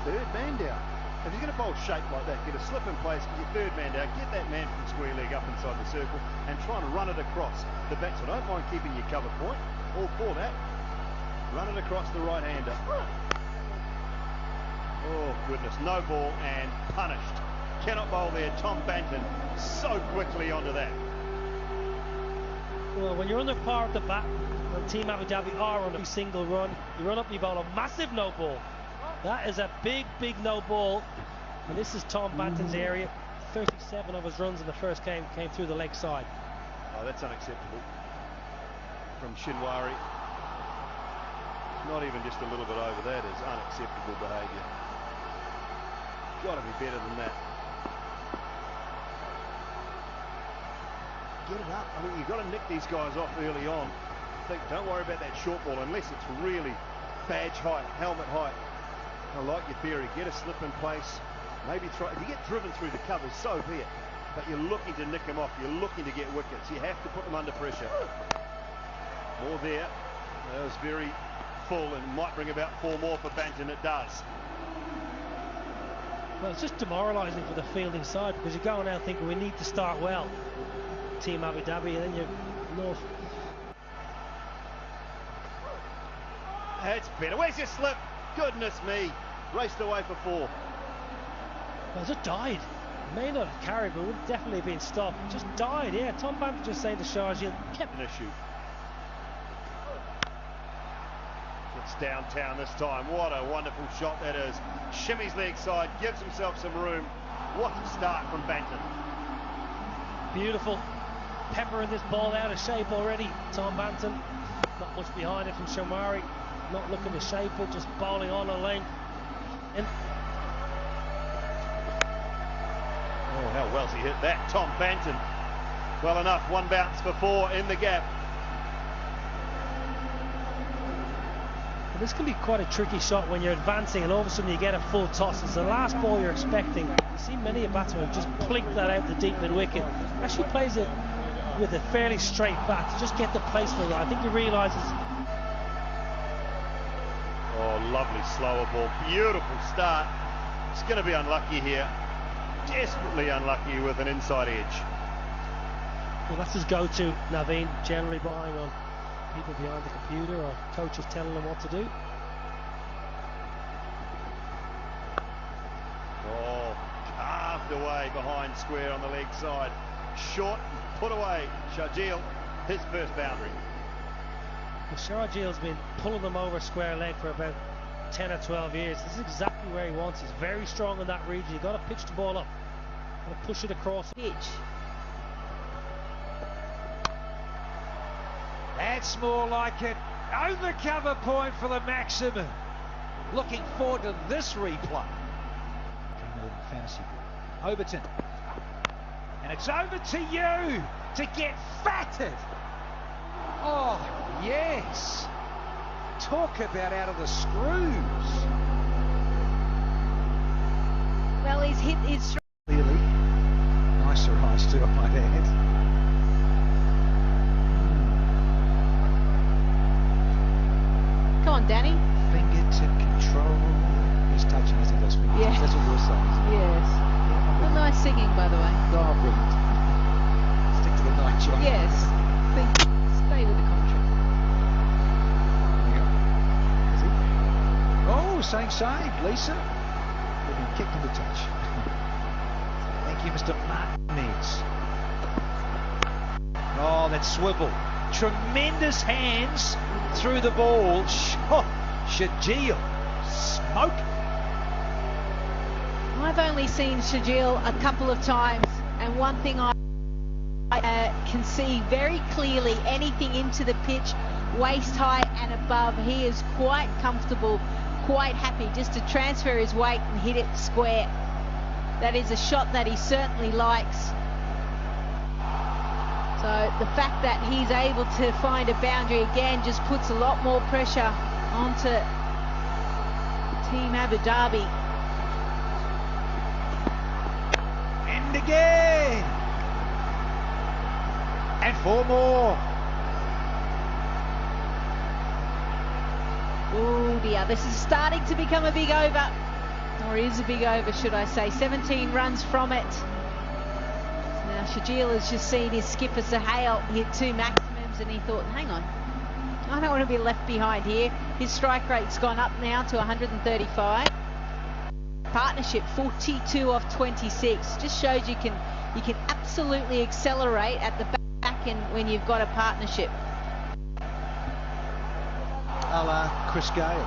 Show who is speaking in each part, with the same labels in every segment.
Speaker 1: third man down. If you're going to bowl shape like that, get a slip in place, get your third man down, get that man from square leg up inside the circle and try and run it across the batsman. I don't mind keeping your cover point, all for that. Run it across the right-hander. Oh goodness, no ball and punished. Cannot bowl there. Tom Banton so quickly onto that.
Speaker 2: Well, when you're under par at the bat, and Team Abu Dhabi are on a single run, you run up, you bowl a massive no ball. That is a big no ball, and this is Tom Banton's area. 37 of his runs in the first game came through the leg side.
Speaker 1: Oh, that's unacceptable from Shinwari. Not even just a little bit over that is unacceptable behaviour. Got to be better than that. Get it up. I mean, you've got to nick these guys off early on. Don't worry about that short ball unless it's really badge height, helmet height. I like your theory. Get a slip in place. Maybe try. If you get driven through the covers, so be it. But you're looking to nick them off. You're looking to get wickets. You have to put them under pressure. More there. That was very full and might bring about 4 more for Banton. It does.
Speaker 2: Well, it's just demoralising for the fielding side because you're going out thinking we need to start well, Team Abu Dhabi, and then you're north.
Speaker 1: That's better. Where's your slip? Goodness me. Raced away for 4.
Speaker 2: Well, it just died. It may not have carried, but it would definitely have been stopped. It just died, yeah. Tom Banton just saying to Sharjeel, kept
Speaker 1: an issue. It's downtown this time. What a wonderful shot that is. Shimmies leg side, gives himself some room. What a start from Banton.
Speaker 2: Beautiful. Peppering this ball out of shape already. Tom Banton, not much behind it from Shamari. Not looking to shape it, just bowling on a length. And
Speaker 1: oh, how well's he hit that? Tom Banton. Well enough, 1 bounce for 4 in the gap.
Speaker 2: This can be quite a tricky shot when you're advancing and all of a sudden you get a full toss. It's the last ball you're expecting. You see many a batsman just plink that out the deep mid wicket. Actually plays it with a fairly straight bat to just get the placement right. I think he realises.
Speaker 1: Oh, lovely slower ball. Beautiful start. It's going to be unlucky here. Desperately unlucky with an inside edge.
Speaker 2: Well, that's his go-to, Naveen, generally buying on people behind the computer or coaches telling them what to do.
Speaker 1: Oh, carved away behind square on the leg side. Short, put away. Sharjeel, his first boundary.
Speaker 2: Well, Sharjeel's been pulling them over square leg for about 10 or 12 years. This is exactly where he wants. He's very strong in that region. You've got to pitch the ball up. Got to push it across the pitch.
Speaker 3: That's more like it. Overcover point for the maximum. Looking forward to this replay. Fantasy. Overton. And it's over to you to get fatted. Oh, yes. Talk about out of the screws.
Speaker 4: Well, he's hit his...
Speaker 3: Clearly. Nicer eyes too, I might add.
Speaker 4: Come on, Danny.
Speaker 3: Fingertip control. He's touching, isn't he, those fingertips?
Speaker 4: Yeah.
Speaker 3: That's what you're saying.
Speaker 4: Yes.
Speaker 3: Yeah,
Speaker 4: Well, nice singing, by the way.
Speaker 3: oh, brilliant. Stick to the night, John.
Speaker 4: Yes. Stay with the commentary.
Speaker 3: Is it? Oh, same save, Lisa. We've been kicked into touch. Thank you, Mr. Martinez. Oh, that swivel. Tremendous hands through the ball. Sharjeel smoke.
Speaker 4: I've only seen Sharjeel a couple of times, and one thing I can see very clearly, anything into the pitch, waist high and above, he is quite comfortable, quite happy just to transfer his weight and hit it square. That is a shot that he certainly likes. So the fact that he's able to find a boundary again just puts a lot more pressure onto Team Abu Dhabi.
Speaker 3: And again. And 4 more.
Speaker 4: Oh dear, this is starting to become a big over. Or is a big over, should I say. 17 runs from it. Now Shajil has just seen his skipper Sohail hit 2 maximums, and he thought, hang on, I don't want to be left behind here. His strike rate's gone up now to 135. Partnership 42 off 26. Just shows you can absolutely accelerate at the back end when you've got a partnership.
Speaker 3: A la Chris Gale.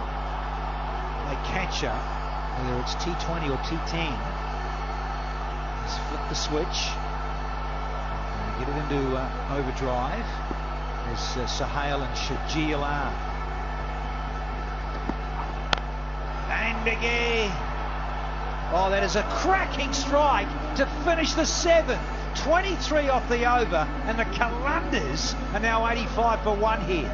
Speaker 3: They catch up, whether it's T20 or T10. Just flip the switch. And get it into overdrive. There's Sohail and Shajil are. Bandagi. Oh, that is a cracking strike to finish the 7th. 23 off the over, and the Qalandars are now 85 for 1 here.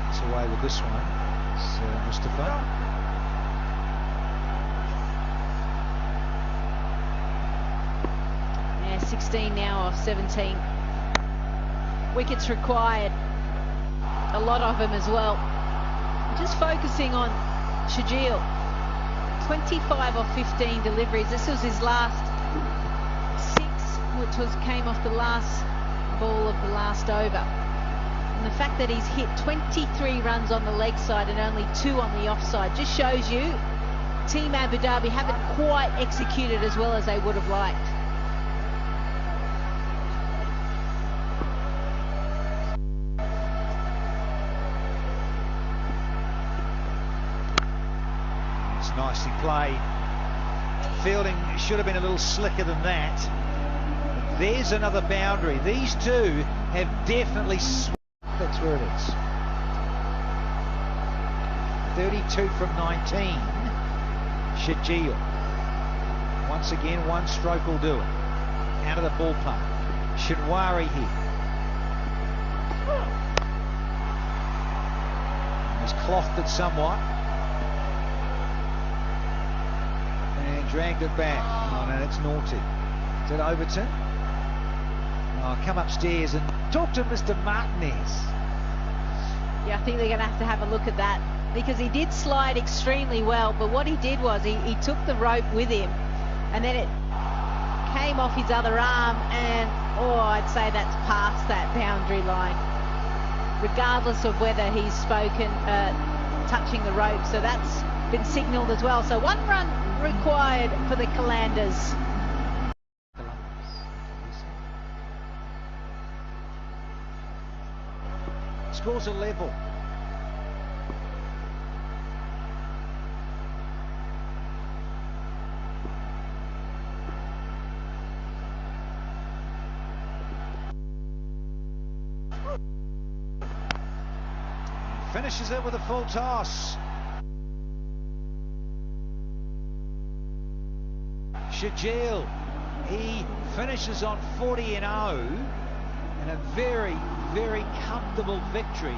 Speaker 3: It's away with this one. It's Mustafa.
Speaker 4: 16 now off 17. Wickets required, a lot of them as well. Just focusing on Shajil, 25 off 15 deliveries. This was his last 6, which came off the last ball of the last over. And the fact that he's hit 23 runs on the leg side and only 2 on the offside just shows you Team Abu Dhabi haven't quite executed as well as they would have liked.
Speaker 3: Nicely played. Fielding should have been a little slicker than that. But there's another boundary. These two have definitely. That's where it is. 32 from 19. Shajil. Once again, 1 stroke will do it. Out of the ballpark. Shinwari here. He's clothed it somewhat. And dragged it back. Oh no, that's naughty. Is it Overton? Oh, come upstairs and talk to Mr. Martinez.
Speaker 4: Yeah, I think they're going to have a look at that, because he did slide extremely well, but what he did was he took the rope with him, and then it came off his other arm, and I'd say that's past that boundary line, regardless of whether he's spoken touching the rope. So that's been signalled as well. So 1 run required for the Qalandars.
Speaker 3: Scores a level. Finishes it with a full toss. Shajil, he finishes on 40 and 0 in a very, very comfortable victory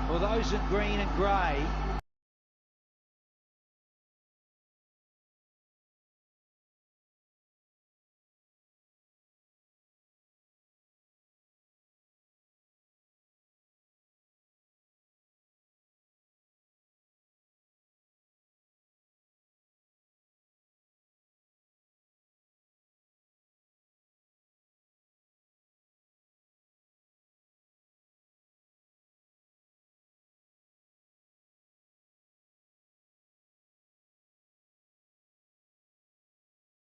Speaker 3: for those in green and grey.